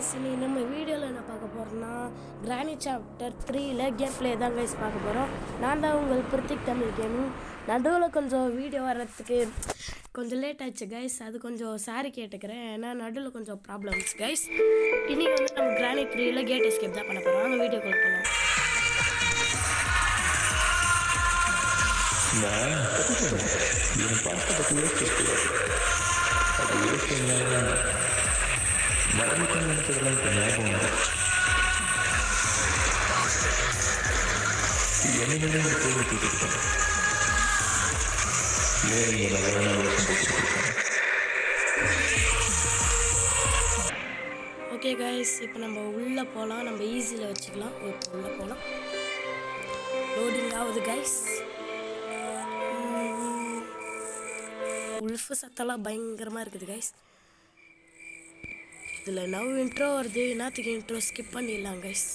Guys, இன்னைக்கு நம்ம வீடியோவில் என்ன பார்க்க போகிறோம்னா கிரானி சாப்டர் 3ல் கேம் பிளே தான் கைஸ் பார்க்க போகிறோம். நான் தான் உங்கள் பிரித்திக் தமிழ் கேமிங். நடுவில் கொஞ்சம் வீடியோ வர்றதுக்கு கொஞ்சம் லேட் ஆச்சு கைஸ், அது கொஞ்சம் சாரி கேட்டுக்கிறேன். ஏன்னா நடுவில் கொஞ்சம் ப்ராப்ளம்ஸ் கைஸ். இன்றைக்கி வந்து நம்ம கிரானி 3ல் கேட் எஸ்கேப் தான் பண்ண போகிறோம். வாங்க வீடியோ கால் பண்ணலாம். ஓகே கைஸ், இப்போ நம்ம உள்ளே போகலாம். நம்ம ஈஸியில் வச்சுக்கலாம். இப்போ உள்ளே போகலாம். லோடிங் ஆகுது கைஸ். உல்ஃபு சத்தெல்லாம் பயங்கரமாக இருக்குது கைஸ். இதில் நவ் இன்ட்ரோ வருது. என்னத்துக்கு இன்ட்ரோ ஸ்கிப் பண்ணிடலாம் guys.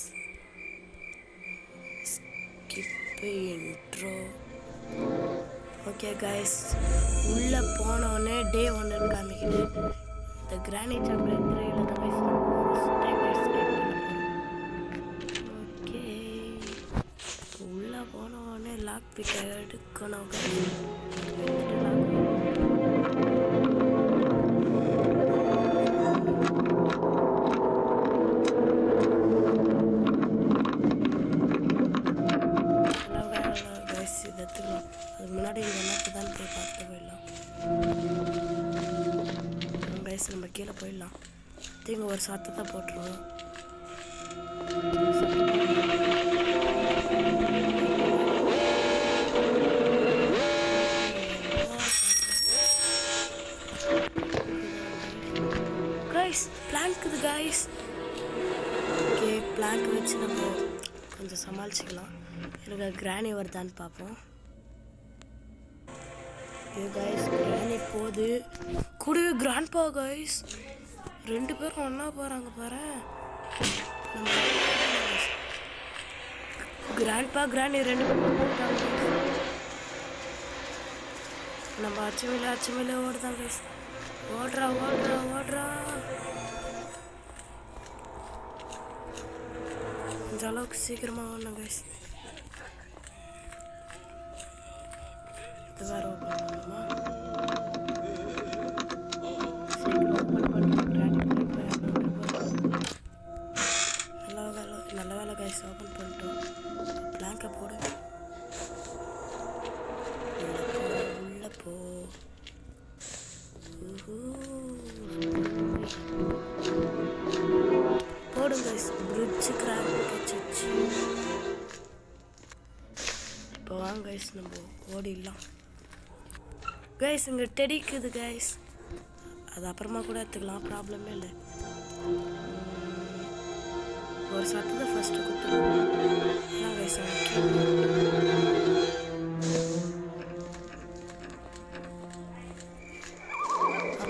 Skip intro. Okay guys, உள்ளே போனோடனே டே 1 காமிக்குது. இந்த கிரானி சாப்டர் 3ல் தான் கைஸ் ஃபர்ஸ்ட் டைம் எஸ்கேப் பண்ண. ஓகே, உள்ளே போனோடனே லாக் பிக் எடுக்கணும் கைஸ். அதுக்கு முன்னாடி இந்த எண்ணத்தை தான் போய் பார்த்து போயிடலாம் கைஸ். நம்ம கீழே போயிடலாம். இங்கே ஒரு சத்தத்தை போட்டுருவோம். கைஸ் பிளாங்க்குது கைஸ். ஓகே, பிளாங்க் வச்சு நம்ம கொஞ்சம் சமாளிச்சுக்கலாம். எனக்கு கிரானி வருதான்னு பார்ப்போம். கைஸ், கிரானி போகுது. கூடவே கிராண்ட்பா கைஸ். 2 பேரும் ஒன்றா போகிறாங்க பாரு. கிராண்ட்பா கிரானி 2 பேரும் போட்டாங்க. நம்ம அச்சுமையில ஓடுதான் கைஸ். ஓடுறா ஓடுறா ஓடுறா. கொஞ்சம் அளவுக்கு சீக்கிரமாக ஓடணும் கைஸ். இது வேறு ஓப்பன் பண்ணணுமா? சீக்கிரம் ஓப்பன் பண்ணுறேன். நல்ல வேலை கைஸ், ஓப்பன் பண்ணிட்டோம். பிளாங்கை போடு. உள்ள போ. போடும் கைஸ். பிரிட்ஜு கிராக் வச்சு இப்போ வாங்க கைஸ், நம்ம ஓடிடலாம் கைஸ். இங்கே டெடிக்குது கைஸ். அது அப்புறமா கூட எடுத்துக்கலாம், ப்ராப்ளமே இல்லை. ஒரு சத்தத்தை ஃபஸ்ட்டு கொடுத்துருவோம் கைஸ்.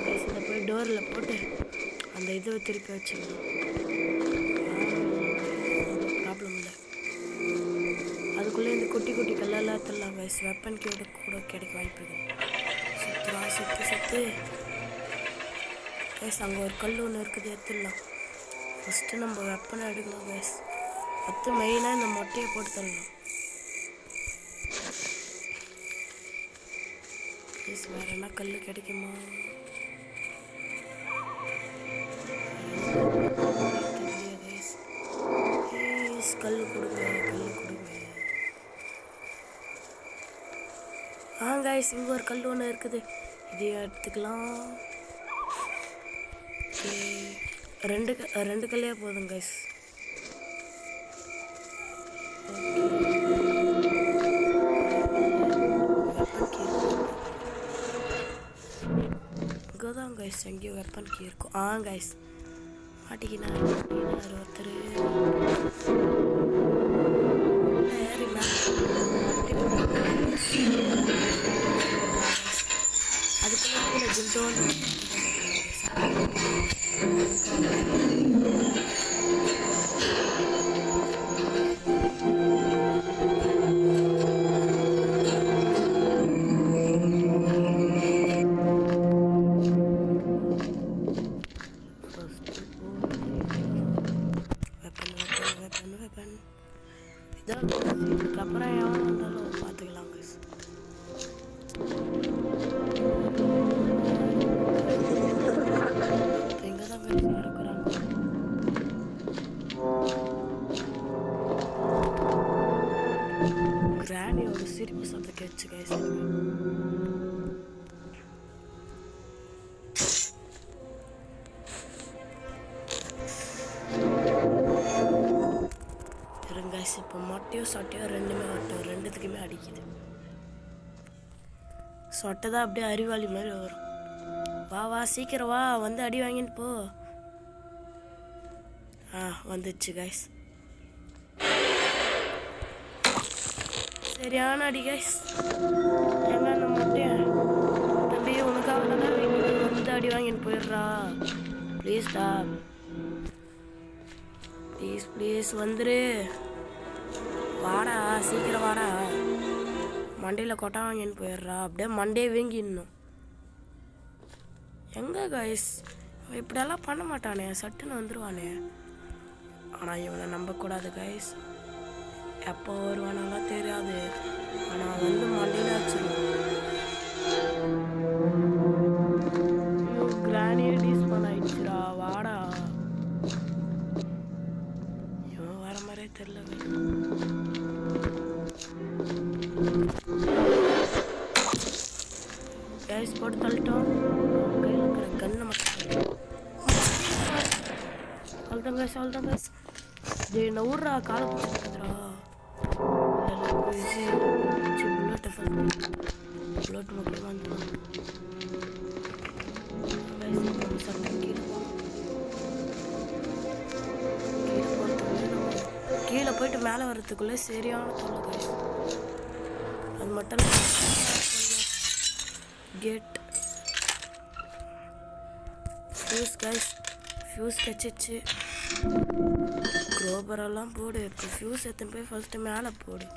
கைஸ், இதை போய் டோரில் போட்டு அந்த இதை திருப்பி வச்சுக்கலாம். ப்ராப்ளம் இல்லை. அதுக்குள்ளே இந்த குட்டி குட்டி கல்லெல்லாம் எடுத்துடலாம் கைஸ். வெப்பன் கூட கிடைக்க வாய்ப்பு இருக்குது. சுத்து கைஸ். அங்கே ஒரு கல் ஒன்று இருக்குது, எடுத்துடலாம். ஃபஸ்ட்டு நம்ம வெப்பனை எடுக்கணும் கைஸ். மெயினாக இந்த மொட்டையை போட்டு தரலாம் கைஸ். வேறு என்ன கல் கிடைக்குமா? கல் கொடுங்க. கைஸ், இங்கே ஒரு கல் ஒன்று இருக்குது, இதை எடுத்துக்கலாம். ரெண்டு கல்லே போதும் கைஸ். இங்கே தான் கைஸ் எங்கேயோ வெப்பன் கீ இருக்கும். கைஸ், மாட்டிக்கினார் ஒருத்தர். அதுக்குள்ள ஜில்டோன்னு இதுக்கப்புறம் எவன் வந்தாலும் பார்த்துக்கலாம் guys. இங்கே தான் guys இருக்கிறாங்க. கிராணியோட சிரிப்பு சத்தம் கேட்ச்சு guys. இப்போ மொட்டையோ சொட்டையோ ரெண்டுமே வரட்டும், ரெண்டுத்துக்குமே அடிக்குது. சொட்டை தான் அப்படியே அறிவாளி மாதிரி வரும். வா வா சீக்கிரம் வா, வந்து அடி வாங்கின்னு போ. வந்துச்சு கைஸ், சரியான அடி கைஸ். எங்க அந்த மொட்டைய தம்பி உனக்காக தான் வந்து அடி வாங்கின்னு போயிடுறா. ப்ளீஸ்டா, ப்ளீஸ் ப்ளீஸ் வந்துரு, வாடா சீக்கிரம் வாடா. மண்டையில் கொட்டா வாங்கின்னு போயிடுறா, அப்படியே மண்டையே வீங்கிடணும். எங்கே கைஸ் இப்படியெல்லாம் பண்ண மாட்டானே, சட்டுன்னு வந்துடுவானே. ஆனால் இவனை நம்பக்கூடாது கைஸ், எப்போ வருவானாலாம் தெரியாது. ஆனால் வந்து மண்டையில் வச்சிருவான். கிரானியே டீஸ் பண்ண ஆயிடுச்சுடா, வாடா. இவன் வர மாதிரியே தெரியல. கைஸ் போட்டு தள்ளிட்டோம். கையில் இருக்கிற கண்ணை மட்டும் அவ்வளோதான் கைஸ், அவ்வளோதான் கைஸ். என்ன ஊர்றா காலை பிடிச்சிருக்குதுரா. புல்லட்டை புல்லட் முக்கியமாக இருந்தது. கீழே போயிட்டு மேலே வர்றதுக்குள்ளே சரியான தொல்லை கைஸ். அது மட்டும் கேட் ஃபியூஸ் கைஸ், ஃபியூஸ் கச்சிச்சு. க்ரோபரெல்லாம் போடு. இப்போ ஃபியூஸ் எடுத்துன்னு போய் ஃபஸ்ட்டு மேலே போடு.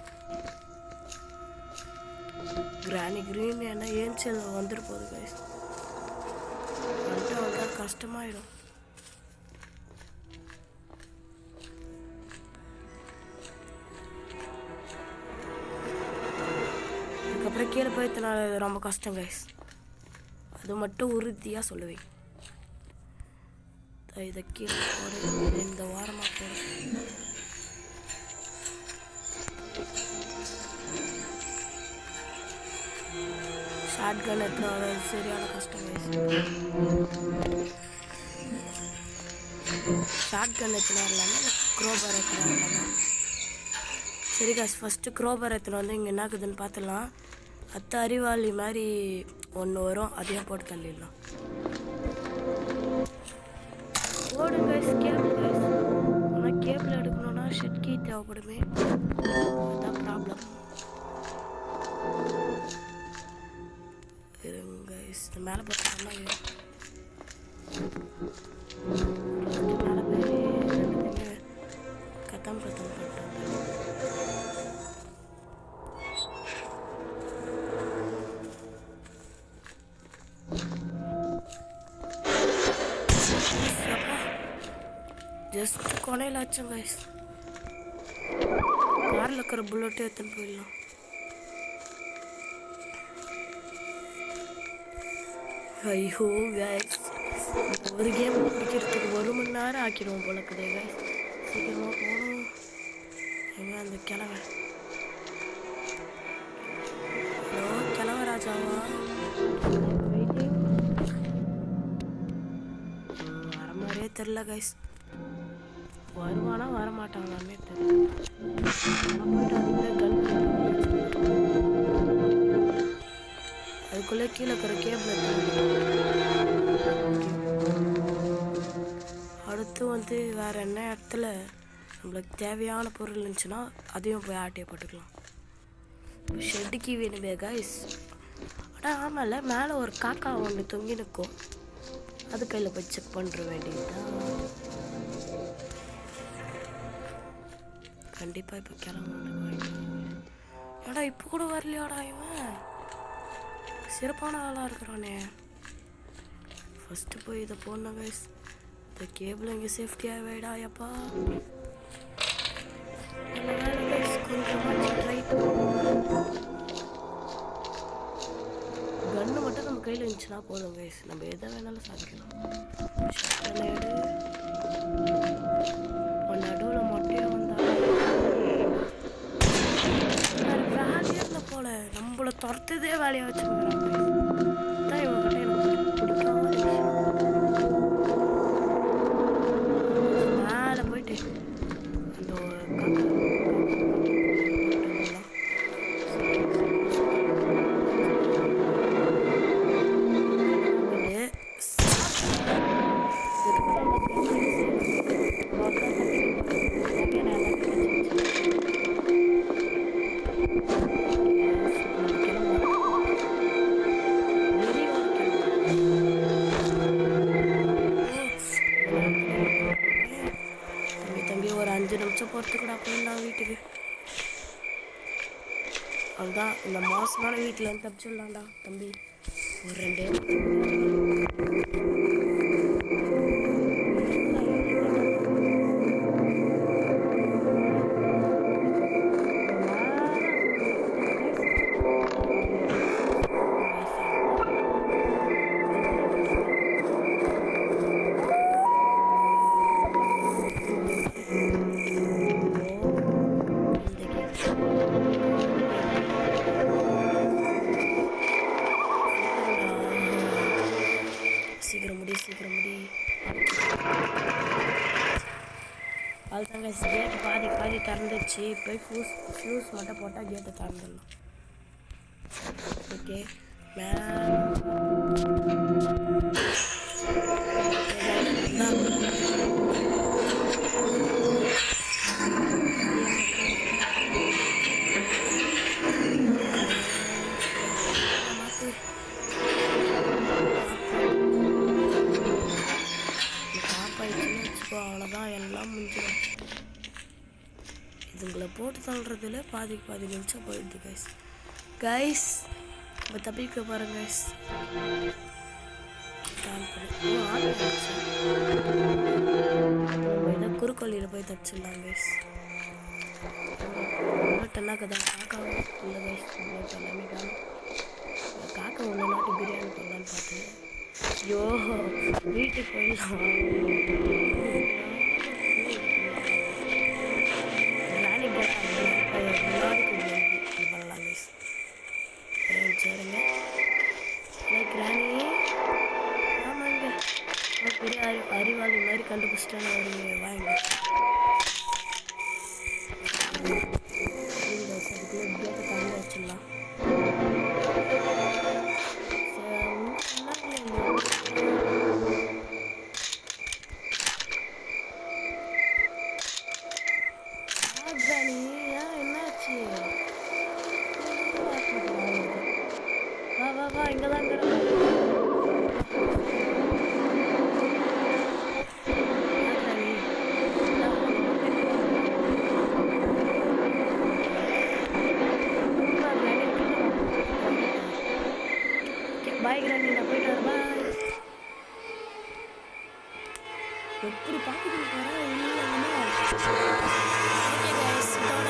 கிரானி கிரீன் என்ன ஏஞ்சி வந்துட்டு போகுது கைஸ். வந்துட்டு வந்தால் கஷ்டமாயிடும். அதுக்கப்புறம் கீழே போய்த்தனால ரொம்ப கஷ்டம் கைஸ், அது மட்டும் உறுதியாக சொல்லுவேன். இதை கீழே போடு, இந்த வாரமாக போடு. ஷார்ட் கன் எடுத்துகிட்டு வர சரியான கஷ்டம் கைஸ். ஷார்ட் கன் எடுத்துகிட்டு வரலாமா க்ரோபர் எடுத்துகிட்டு வரலாமா? சரி காசு ஃபஸ்ட்டு க்ரோபர் எடுத்துகிட்டு வந்து இங்கே என்னாக்குதுன்னு பார்த்துடலாம். அத்தை அறிவாளி மாதிரி ஒன்று வரும், அதையும் போட்டு தள்ளிடலாம். ஓடு கைஸ், கேபிள் கைஸ். ஆனால் கேபிள் எடுக்கணும்னா ஷெட் கீ தேவைப்படுமே, அதுதான் ப்ராப்ளம். இருங்க கைஸ், இந்த மேலே பார்த்தோம்னா மேலே போய் ரெண்டுத்தையுமே கத்தம் போட்டாங்க. ஜஸ்ட் கொனையில் ஆச்சும் கைஸ். காரில் இருக்கிற புல்லட்டே எடுத்துன்னு போயிடலாம். ஐயோ கைஸ், ஒரு கேம் முடிக்கிறதுக்கு 1 மணி நேரம் ஆக்கிடுவோம் போலக்குதே கைஸ். சீக்கிரமாக போகணும். எங்க அந்த கிழவை, ஹலோ கிழவ ராஜாவா, வெயிட்டிங். வர மாதிரியே தெரில கைஸ், வருவானா வரமாட்டாங்களாமே தெரியல. போயிட்டு அதுக்குள்ளே கீழே இருக்கிற கேபிள் அடுத்து வந்து வேறு என்ன இடத்துல நம்மளுக்கு தேவையான பொருள் இருந்துச்சுன்னா அதையும் போய் ஆட்டையை போட்டுக்கலாம். ஷெட்டுக்கு வேணுமே கைஸ். ஆனால் ஆமாம்ல, மேலே ஒரு காக்கா ஒன்று தொங்கி நிற்கும், அது கையில் போய் செக் பண்ணுற வேண்டியதுதான். கண்டிப்பாக இப்போ கிளம்ப. ஏடா இப்போ கூட வரலையாடா இவன், சிறப்பான ஆளாக இருக்கிறானே. ஃபஸ்ட்டு போய் இதை போடணும் கைஸ். இந்த கேபிள் இங்கே சேஃப்டியாக வேடா எப்பா. கையில் இருந்துச்சுன்னா போதும் கைஸ், நம்ம எதை வேணாலும் சாதிக்கலாம். நடுவில் மொட்டையாக வந்தாலும் வேலையே இல்லை போல, நம்மளை துரத்துதே வேலையாக வச்சுருக்கிறாங்க. தான் இவங்ககிட்ட எனக்கு பிடிக்காத விஷயம். மேலே போயிட்டு அந்த தம்பி ஒரு 5 நிமிஷம் பொறுத்து கூட போயிடலாம் வீட்டுக்கு. அதுதான் இந்த மோசமான வீட்டில் வந்து தப்பிச்சிடலாம்டா தம்பி. ஒரு 2 சீக்கிரம் முடி. அதுதாங்க கேட்டு பாதி திறந்துச்சு. போய் ஃபியூஸ் மட்டும் போட்டால் கேட்டை திறந்துடலாம். ஓகே அவ்வளோதான், எல்லாம் முடிஞ்சிடும். இதுங்களை போட்டு தள்ளுறதுல பாதி நிமிஷம் போயிடுது கைஸ். இப்போ தப்பிக்க பாருங்க கைஸ். ஏதோ குறுக்கோழியில் போய் தப்பிச்சிடலாம் கைஸ். டென்னாக்கதான் காக்கா இல்லை கைஸ். எல்லாமே காக்கா ஒன்று நாட்டு பிரியாணி பண்ணலான்னு பார்த்தேன். ஐயோ வீட்டுக்கு போயிடலாம். பண்ணலாம் கைஸ். சரிங்க கிராணி. ஆமாங்க பெரிய அறிவாளி மாதிரி கண்டுபிடிச்சிட்டாங்க. ஒரு வாங்க கேட்டை தண்ணி வச்சிடலாம். என்னாச்சு? வா இங்கதான் பாய் கிராண்டி, நான் போயிட்டு வரேன். பாய். எப்படி பார்க்குறீங்க? ஓகே கைஸ், இதோட